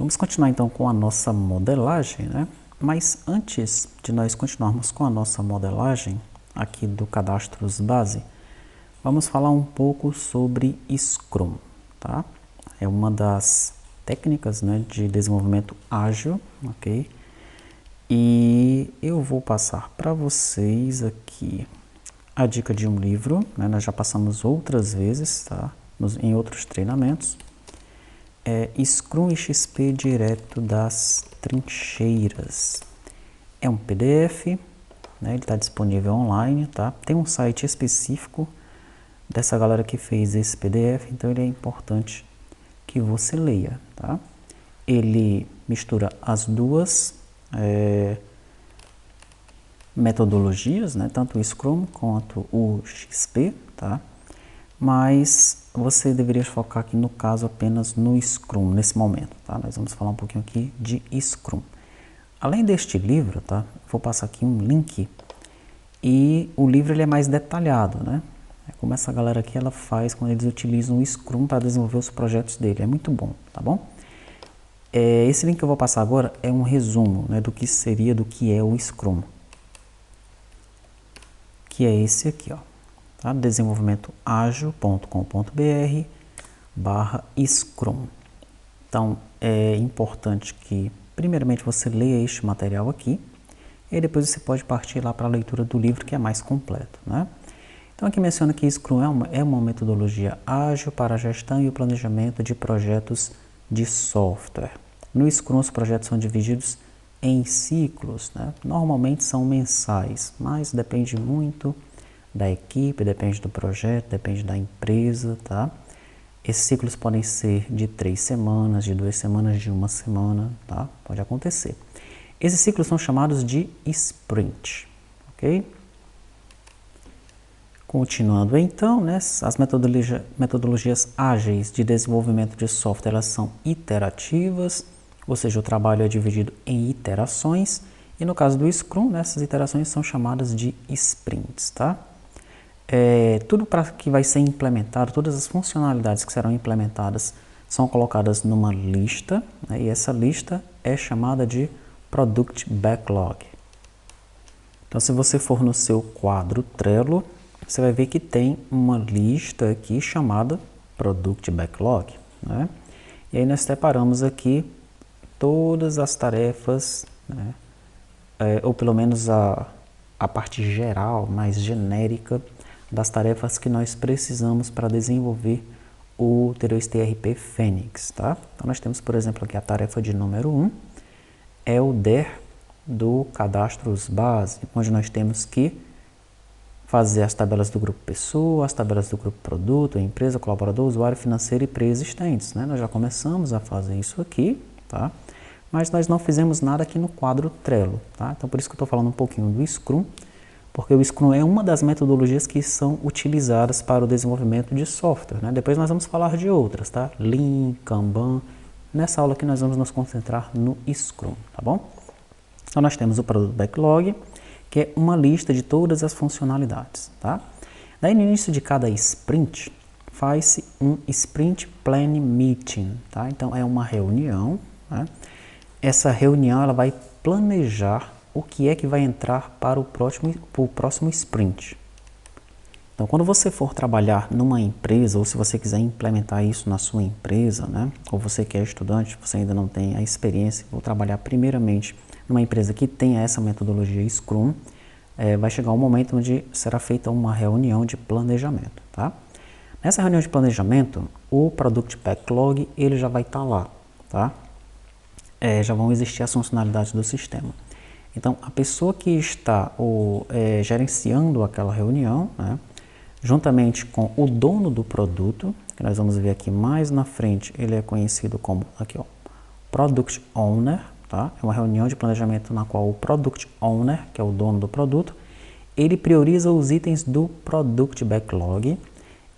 Vamos continuar então com a nossa modelagem, né? Mas antes de nós continuarmos com a nossa modelagem aqui do Cadastros Base, vamos falar um pouco sobre Scrum, tá? É uma das técnicas, né, de desenvolvimento ágil, ok? E eu vou passar para vocês aqui a dica de um livro, né? Nós já passamos outras vezes, tá? Em outros treinamentos. É Scrum e XP direto das trincheiras. É um PDF, né? Ele está disponível online, tá? Tem um site específico dessa galera que fez esse PDF, então ele é importante que você leia, tá? Ele mistura as duas metodologias, né? Tanto o Scrum quanto o XP, tá? Mas você deveria focar aqui no caso apenas no Scrum nesse momento, tá? Nós vamos falar um pouquinho aqui de Scrum. Além deste livro, tá? Vou passar aqui um link e o livro ele é mais detalhado, né? É como essa galera aqui ela faz quando eles utilizam o Scrum para desenvolver os projetos dele, é muito bom, tá bom? Esse link que eu vou passar agora é um resumo, né, do que é o Scrum, que é esse aqui, ó. Tá? desenvolvimentoagil.com.br/Scrum. Então, é importante que, primeiramente, você leia este material aqui, e depois você pode partir lá para a leitura do livro, que é mais completo, né? Então, aqui menciona que Scrum é uma metodologia ágil para a gestão e o planejamento de projetos de software. No Scrum, os projetos são divididos em ciclos, né? Normalmente são mensais, mas depende muito da equipe, depende do projeto, depende da empresa, tá? Esses ciclos podem ser de 3 semanas, de 2 semanas, de 1 semana, tá? Pode acontecer. Esses ciclos são chamados de sprint, ok? Continuando então, né? As metodologias ágeis de desenvolvimento de software, elas são iterativas, ou seja, o trabalho é dividido em iterações, e no caso do Scrum, né, essas iterações são chamadas de sprints, tá? Tudo para que vai ser implementado, todas as funcionalidades que serão implementadas são colocadas numa lista, né, e essa lista é chamada de Product Backlog. Então, se você for no seu quadro Trello, você vai ver que tem uma lista aqui chamada Product Backlog, né? E aí nós separamos aqui todas as tarefas, né, ou pelo menos a parte geral, mais genérica, das tarefas que nós precisamos para desenvolver o T2T ERP Fênix, tá? Então nós temos, por exemplo, aqui a tarefa de número 1, é o DER do Cadastros Base, onde nós temos que fazer as tabelas do grupo pessoa, as tabelas do grupo produto, empresa, colaborador, usuário financeiro e pré-existentes, né? Nós já começamos a fazer isso aqui, tá? Mas nós não fizemos nada aqui no quadro Trello, tá? Então por isso que eu estou falando um pouquinho do Scrum, porque o Scrum é uma das metodologias que são utilizadas para o desenvolvimento de software, né? Depois nós vamos falar de outras, tá? Lean, Kanban. Nessa aula aqui nós vamos nos concentrar no Scrum, tá bom? Então nós temos o Product Backlog, que é uma lista de todas as funcionalidades, tá? Daí no início de cada sprint, faz-se um Sprint Plan Meeting, tá? Então é uma reunião, né? Essa reunião ela vai planejar o que é que vai entrar para o próximo sprint. Então, quando você for trabalhar numa empresa, ou se você quiser implementar isso na sua empresa, né? Ou você que é estudante, você ainda não tem a experiência, vou trabalhar primeiramente numa empresa que tenha essa metodologia Scrum, vai chegar um momento onde será feita uma reunião de planejamento, tá? Nessa reunião de planejamento, o Product Backlog, ele já vai estar lá, tá? Já vão existir as funcionalidades do sistema. Então, a pessoa que está gerenciando aquela reunião, né, juntamente com o dono do produto, que nós vamos ver aqui mais na frente, ele é conhecido como, aqui ó, Product Owner, tá? É uma reunião de planejamento na qual o Product Owner, que é o dono do produto, ele prioriza os itens do Product Backlog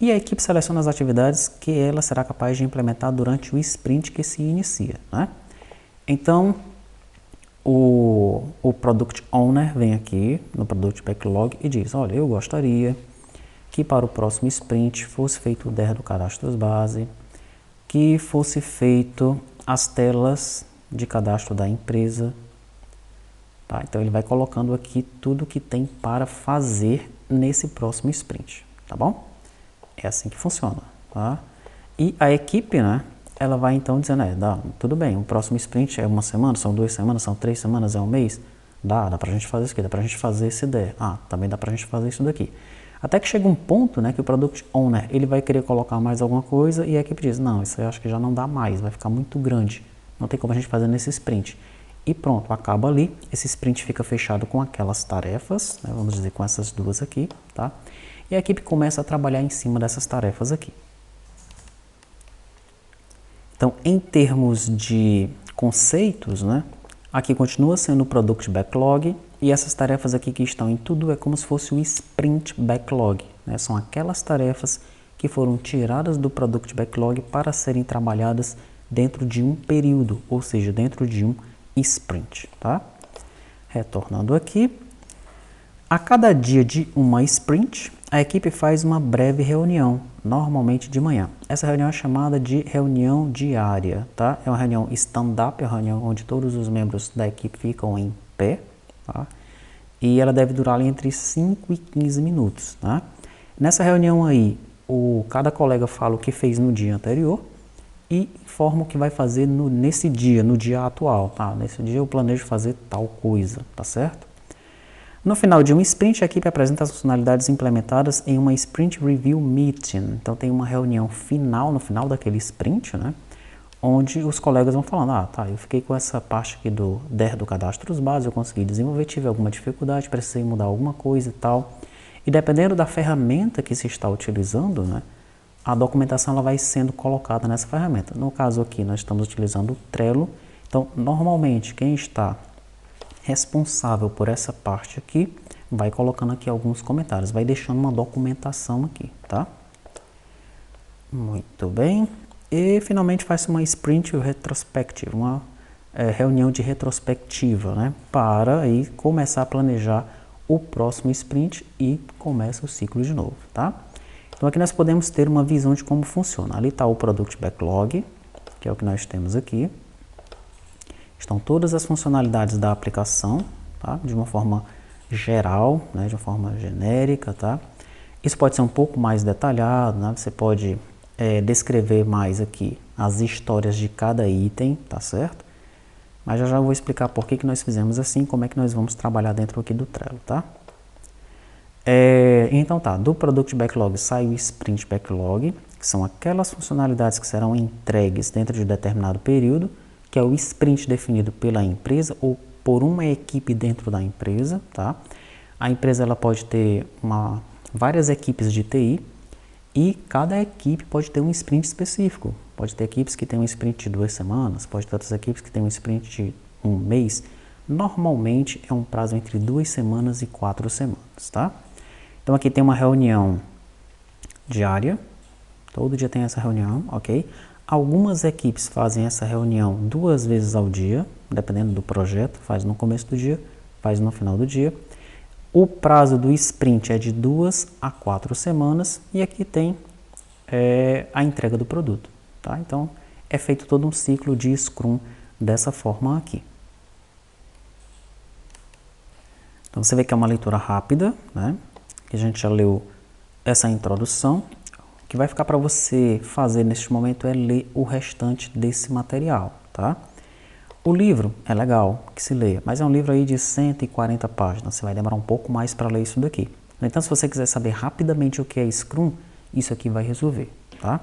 e a equipe seleciona as atividades que ela será capaz de implementar durante o sprint que se inicia, né? Então, o Product Owner vem aqui no Product Backlog e diz, olha, eu gostaria que para o próximo sprint fosse feito o DER do Cadastros Base, que fosse feito as telas de cadastro da empresa. Tá? Então ele vai colocando aqui tudo que tem para fazer nesse próximo sprint, tá bom? É assim que funciona, tá? E a equipe, né, ela vai então dizendo, tudo bem, o próximo sprint é uma semana, são 2 semanas, são 3 semanas, é um mês? Dá pra gente fazer isso aqui, dá pra gente fazer essa ideia. Também dá pra gente fazer isso daqui. Até que chega um ponto, né, que o Product Owner, ele vai querer colocar mais alguma coisa e a equipe diz, não, isso eu acho que já não dá mais, vai ficar muito grande, não tem como a gente fazer nesse sprint. E pronto, acaba ali, esse sprint fica fechado com aquelas tarefas, né, vamos dizer com essas duas aqui, tá? E a equipe começa a trabalhar em cima dessas tarefas aqui. Então, em termos de conceitos, né, aqui continua sendo o Product Backlog e essas tarefas aqui que estão em tudo é como se fosse o Sprint Backlog, né? São aquelas tarefas que foram tiradas do Product Backlog para serem trabalhadas dentro de um período, ou seja, dentro de um sprint, tá? Retornando aqui, a cada dia de uma sprint, a equipe faz uma breve reunião, normalmente de manhã. Essa reunião é chamada de reunião diária, tá? É uma reunião stand-up, é uma reunião onde todos os membros da equipe ficam em pé, tá? E ela deve durar ali entre 5 e 15 minutos, tá? Nessa reunião aí, cada colega fala o que fez no dia anterior e informa o que vai fazer nesse dia, no dia atual, tá? Nesse dia eu planejo fazer tal coisa, tá certo? No final de um sprint, a equipe apresenta as funcionalidades implementadas em uma Sprint Review Meeting. Então tem uma reunião final, no final daquele sprint, né? Onde os colegas vão falando, eu fiquei com essa parte aqui do cadastro base, eu consegui desenvolver, tive alguma dificuldade, precisei mudar alguma coisa e tal. E dependendo da ferramenta que se está utilizando, né? A documentação ela vai sendo colocada nessa ferramenta. No caso aqui, nós estamos utilizando o Trello. Então, normalmente, quem está responsável por essa parte aqui vai colocando aqui alguns comentários, vai deixando uma documentação aqui, tá? Muito bem. E, finalmente, faz uma Sprint Retrospective, uma reunião de retrospectiva, né? Para aí começar a planejar o próximo sprint e começa o ciclo de novo, tá? Então aqui nós podemos ter uma visão de como funciona. Ali está o Product Backlog, que é o que nós temos aqui. Estão todas as funcionalidades da aplicação, tá? De uma forma geral, né? De uma forma genérica, tá? Isso pode ser um pouco mais detalhado, né? Você pode descrever mais aqui as histórias de cada item, tá certo? Mas já vou explicar por que nós fizemos assim, como é que nós vamos trabalhar dentro aqui do Trello, tá? Então do Product Backlog sai o Sprint Backlog, que são aquelas funcionalidades que serão entregues dentro de determinado período, que é o sprint definido pela empresa ou por uma equipe dentro da empresa, tá? A empresa ela pode ter várias equipes de TI e cada equipe pode ter um sprint específico. Pode ter equipes que têm um sprint de 2 semanas, pode ter outras equipes que têm um sprint de 1 mês. Normalmente é um prazo entre 2 semanas e 4 semanas, tá? Então aqui tem uma reunião diária, todo dia tem essa reunião, ok? Algumas equipes fazem essa reunião 2 vezes ao dia, dependendo do projeto, faz no começo do dia, faz no final do dia. O prazo do sprint é de 2 a 4 semanas e aqui tem a entrega do produto, tá? Então é feito todo um ciclo de Scrum dessa forma aqui. Então você vê que é uma leitura rápida, né? Que a gente já leu essa introdução. O que vai ficar para você fazer neste momento é ler o restante desse material, tá? O livro é legal que se leia, mas é um livro aí de 140 páginas, você vai demorar um pouco mais para ler isso daqui. No entanto, se você quiser saber rapidamente o que é Scrum, isso aqui vai resolver, tá?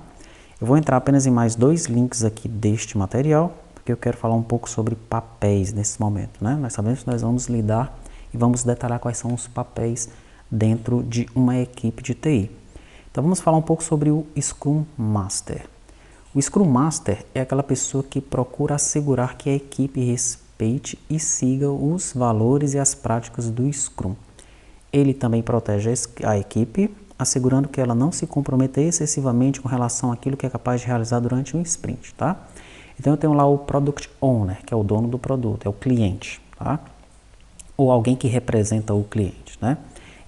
Eu vou entrar apenas em mais 2 links aqui deste material, porque eu quero falar um pouco sobre papéis nesse momento, né? Nós sabemos que nós vamos lidar e vamos detalhar quais são os papéis dentro de uma equipe de TI. Então vamos falar um pouco sobre o Scrum Master. O Scrum Master é aquela pessoa que procura assegurar que a equipe respeite e siga os valores e as práticas do Scrum. Ele também protege a equipe, assegurando que ela não se comprometa excessivamente com relação àquilo que é capaz de realizar durante um sprint, tá? Então eu tenho lá o Product Owner, que é o dono do produto, é o cliente, tá? Ou alguém que representa o cliente, né?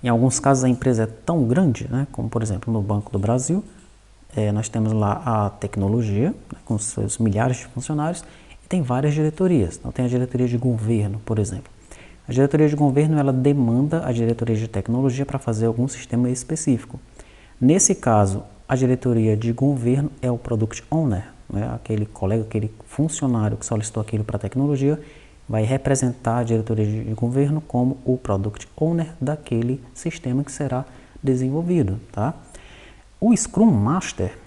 Em alguns casos a empresa é tão grande, né, como por exemplo no Banco do Brasil, nós temos lá a tecnologia, né, com seus milhares de funcionários, e tem várias diretorias. Então tem a diretoria de governo, por exemplo. A diretoria de governo, ela demanda a diretoria de tecnologia para fazer algum sistema específico. Nesse caso, a diretoria de governo é o Product Owner, né? Aquele colega, aquele funcionário que solicitou aquilo para a tecnologia, vai representar a diretoria de governo como o Product Owner daquele sistema que será desenvolvido, tá? O Scrum Master,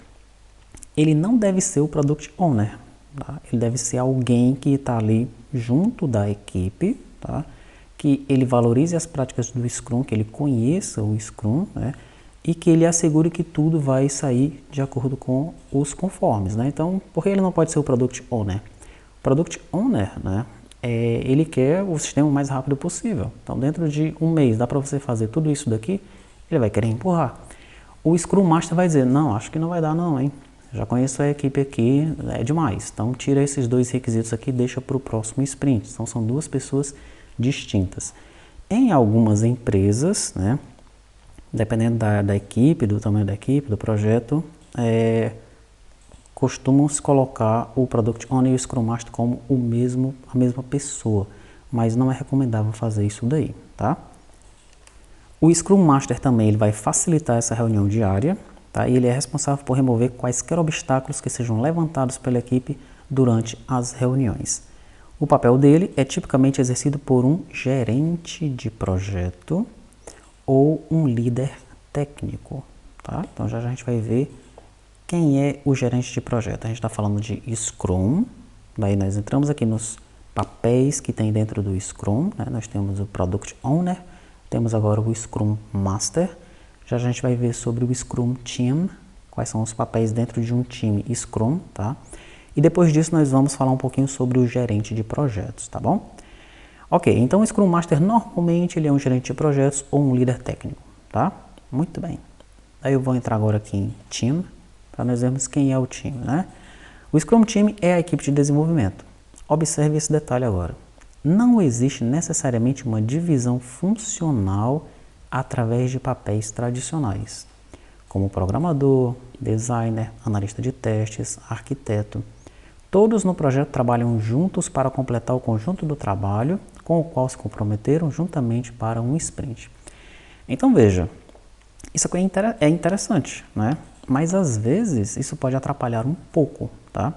ele não deve ser o Product Owner, tá? Ele deve ser alguém que está ali junto da equipe, tá? Que ele valorize as práticas do Scrum, que ele conheça o Scrum, né? E que ele assegure que tudo vai sair de acordo com os conformes, né? Então, por que ele não pode ser o Product Owner? O Product Owner, né? Ele quer o sistema o mais rápido possível. Então, dentro de um mês, dá para você fazer tudo isso daqui, ele vai querer empurrar. O Scrum Master vai dizer, não, acho que não vai dar não, hein? Já conheço a equipe aqui, é demais. Então, tira esses dois requisitos aqui e deixa para o próximo sprint. Então, são duas pessoas distintas. Em algumas empresas, né? Dependendo da equipe, do tamanho da equipe, do projeto, costumam-se colocar o Product Owner e o Scrum Master como a mesma pessoa, mas não é recomendável fazer isso daí, tá? O Scrum Master também ele vai facilitar essa reunião diária, tá? E ele é responsável por remover quaisquer obstáculos que sejam levantados pela equipe durante as reuniões. O papel dele é tipicamente exercido por um gerente de projeto ou um líder técnico, tá? Então já a gente vai ver quem é o gerente de projeto. A gente está falando de Scrum, daí nós entramos aqui nos papéis que tem dentro do Scrum, né? Nós temos o Product Owner, temos agora o Scrum Master, já a gente vai ver sobre o Scrum Team, quais são os papéis dentro de um time Scrum, tá? E depois disso nós vamos falar um pouquinho sobre o gerente de projetos, tá bom? Ok, então o Scrum Master normalmente ele é um gerente de projetos ou um líder técnico, tá? Muito bem. Aí eu vou entrar agora aqui em Team, para nós vermos quem é o time, né? O Scrum Team é a equipe de desenvolvimento. Observe esse detalhe agora. Não existe necessariamente uma divisão funcional através de papéis tradicionais, como programador, designer, analista de testes, arquiteto. Todos no projeto trabalham juntos para completar o conjunto do trabalho com o qual se comprometeram juntamente para um sprint. Então veja, isso aqui é interessante, né? Mas às vezes isso pode atrapalhar um pouco, tá?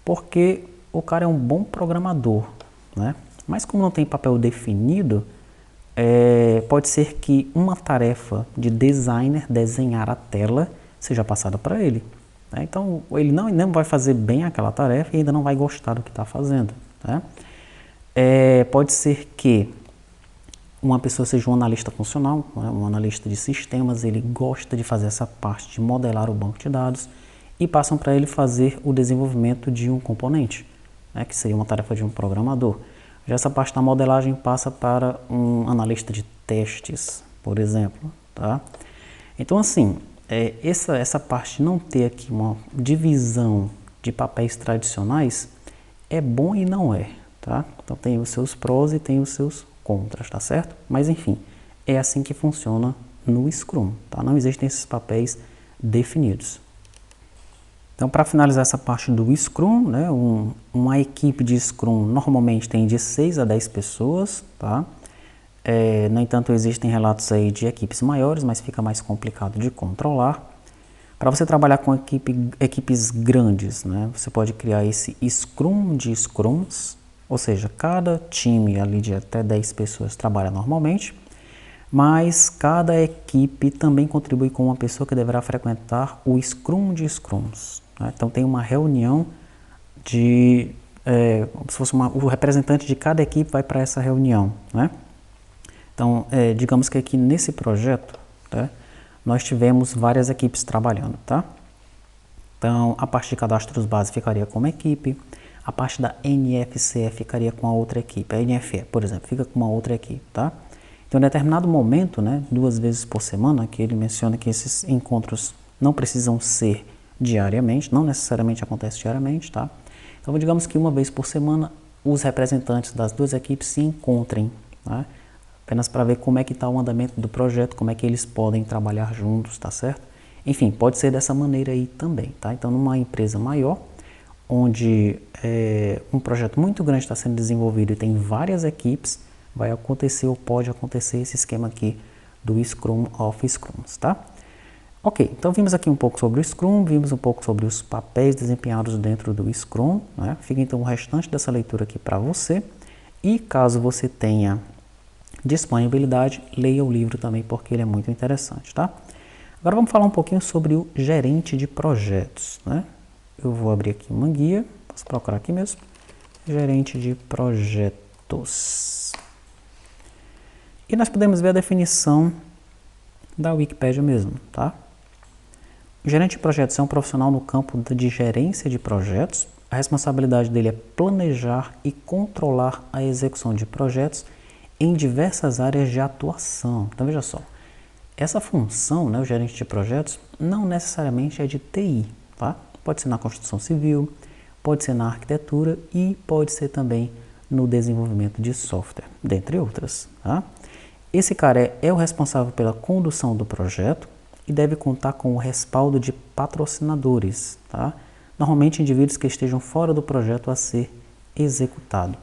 Porque o cara é um bom programador, né? Mas como não tem papel definido, pode ser que uma tarefa de designer, desenhar a tela, seja passada para ele. Né? Então ele não vai fazer bem aquela tarefa e ainda não vai gostar do que está fazendo. Né? Pode ser que uma pessoa seja um analista funcional, né? Um analista de sistemas, ele gosta de fazer essa parte de modelar o banco de dados e passam para ele fazer o desenvolvimento de um componente, né? Que seria uma tarefa de um programador. Já essa parte da modelagem passa para um analista de testes, por exemplo. Tá? Então assim, essa parte de não ter aqui uma divisão de papéis tradicionais é bom e não é. Tá? Então tem os seus prós e tem os seus contras, tá certo? Mas enfim, é assim que funciona no Scrum, tá? Não existem esses papéis definidos. Então, para finalizar essa parte do Scrum, né, uma equipe de Scrum normalmente tem de 6 a 10 pessoas, tá? No entanto, existem relatos aí de equipes maiores, mas fica mais complicado de controlar. Para você trabalhar com equipes grandes, né, você pode criar esse Scrum de Scrums, ou seja, cada time ali de até 10 pessoas trabalha normalmente, mas cada equipe também contribui com uma pessoa que deverá frequentar o Scrum de Scrums. Né? Então tem uma reunião como se fosse o representante de cada equipe vai para essa reunião. Né? Então, digamos que aqui nesse projeto, tá, nós tivemos várias equipes trabalhando. Tá? Então, a parte de cadastros base ficaria com uma equipe, a parte da NFCE ficaria com a outra equipe, a NFE, por exemplo, fica com uma outra equipe, tá? Então, em determinado momento, né, 2 vezes por semana, que ele menciona que esses encontros não precisam ser diariamente, não necessariamente acontece diariamente, tá? Então, digamos que 1 vez por semana, os representantes das 2 equipes se encontrem, tá? Apenas para ver como é que está o andamento do projeto, como é que eles podem trabalhar juntos, tá certo? Enfim, pode ser dessa maneira aí também, tá? Então, numa empresa maior, onde um projeto muito grande está sendo desenvolvido e tem várias equipes, vai acontecer ou pode acontecer esse esquema aqui do Scrum of Scrums, tá? Ok, então vimos aqui um pouco sobre o Scrum, vimos um pouco sobre os papéis desempenhados dentro do Scrum, né? Fica então o restante dessa leitura aqui para você. E caso você tenha disponibilidade, leia o livro também, porque ele é muito interessante, tá? Agora vamos falar um pouquinho sobre o gerente de projetos, né? Eu vou abrir aqui uma guia, posso procurar aqui mesmo, gerente de projetos. E nós podemos ver a definição da Wikipédia mesmo, tá? O gerente de projetos é um profissional no campo de gerência de projetos. A responsabilidade dele é planejar e controlar a execução de projetos em diversas áreas de atuação. Então veja só, essa função, né, o gerente de projetos, não necessariamente é de TI, tá? Pode ser na construção civil, pode ser na arquitetura e pode ser também no desenvolvimento de software, dentre outras, tá? Esse cara é o responsável pela condução do projeto e deve contar com o respaldo de patrocinadores, tá? Normalmente indivíduos que estejam fora do projeto a ser executado.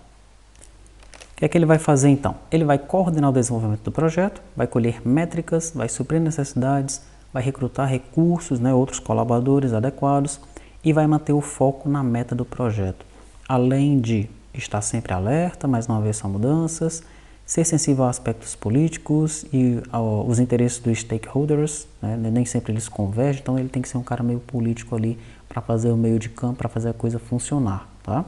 O que é que ele vai fazer então? Ele vai coordenar o desenvolvimento do projeto, vai colher métricas, vai suprir necessidades, vai recrutar recursos, né, outros colaboradores adequados e vai manter o foco na meta do projeto. Além de estar sempre alerta, mais uma vez são mudanças, ser sensível a aspectos políticos e aos interesses dos stakeholders, né? Nem sempre eles convergem, então ele tem que ser um cara meio político ali para fazer o meio de campo, para fazer a coisa funcionar, tá?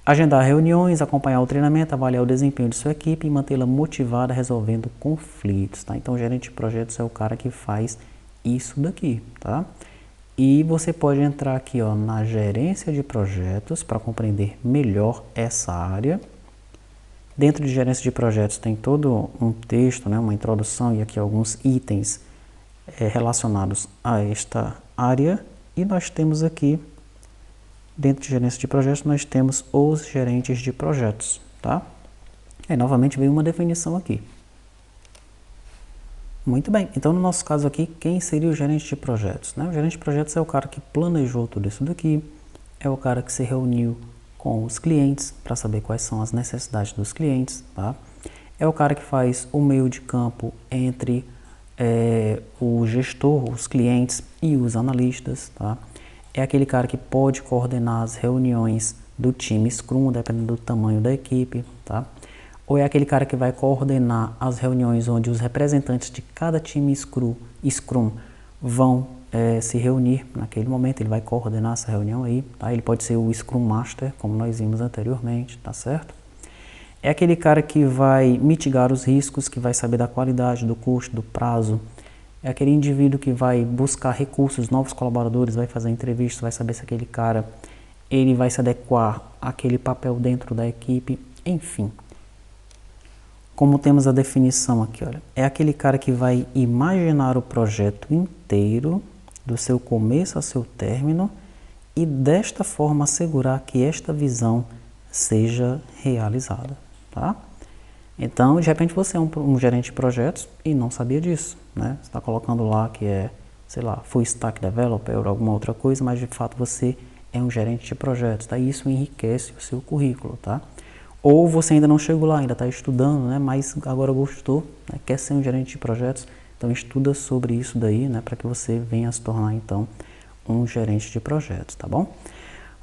Agendar reuniões, acompanhar o treinamento, avaliar o desempenho de sua equipe e mantê-la motivada resolvendo conflitos, tá? Então o gerente de projetos é o cara que faz isso daqui, tá? E você pode entrar aqui, ó, na gerência de projetos para compreender melhor essa área. Dentro de gerência de projetos tem todo um texto, né, uma introdução e aqui alguns itens relacionados a esta área. E nós temos aqui, dentro de gerência de projetos, nós temos os gerentes de projetos, tá? E novamente veio uma definição aqui. Muito bem, então no nosso caso aqui, quem seria o gerente de projetos, né? O gerente de projetos é o cara que planejou tudo isso daqui, é o cara que se reuniu com os clientes para saber quais são as necessidades dos clientes, tá? É o cara que faz o meio de campo entre o gestor, os clientes e os analistas, tá? É aquele cara que pode coordenar as reuniões do time Scrum, dependendo do tamanho da equipe, tá? Ou é aquele cara que vai coordenar as reuniões onde os representantes de cada time Scrum vão se reunir naquele momento, ele vai coordenar essa reunião aí, tá? Ele pode ser o Scrum Master, como nós vimos anteriormente, tá certo? É aquele cara que vai mitigar os riscos, que vai saber da qualidade, do custo, do prazo. É aquele indivíduo que vai buscar recursos, novos colaboradores, vai fazer entrevistas, vai saber se aquele cara ele vai se adequar àquele papel dentro da equipe, enfim. Como temos a definição aqui, olha, é aquele cara que vai imaginar o projeto inteiro, do seu começo ao seu término, e desta forma assegurar que esta visão seja realizada, tá? Então, de repente você é um gerente de projetos e não sabia disso, né? Você está colocando lá que é, sei lá, full stack developer ou alguma outra coisa, mas de fato você é um gerente de projetos, tá? E isso enriquece o seu currículo, tá? Ou você ainda não chegou lá, ainda está estudando, né? Mas agora gostou, né? Quer ser um gerente de projetos, então estuda sobre isso daí, né? Para que você venha a se tornar então um gerente de projetos, tá bom?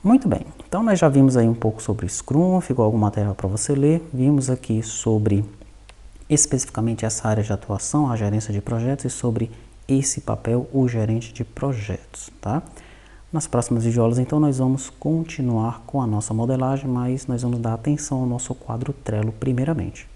Muito bem, então nós já vimos aí um pouco sobre Scrum, ficou algum material para você ler, vimos aqui sobre especificamente essa área de atuação, a gerência de projetos, e sobre esse papel, o gerente de projetos, tá? Nas próximas videoaulas, então, nós vamos continuar com a nossa modelagem, mas nós vamos dar atenção ao nosso quadro Trello primeiramente.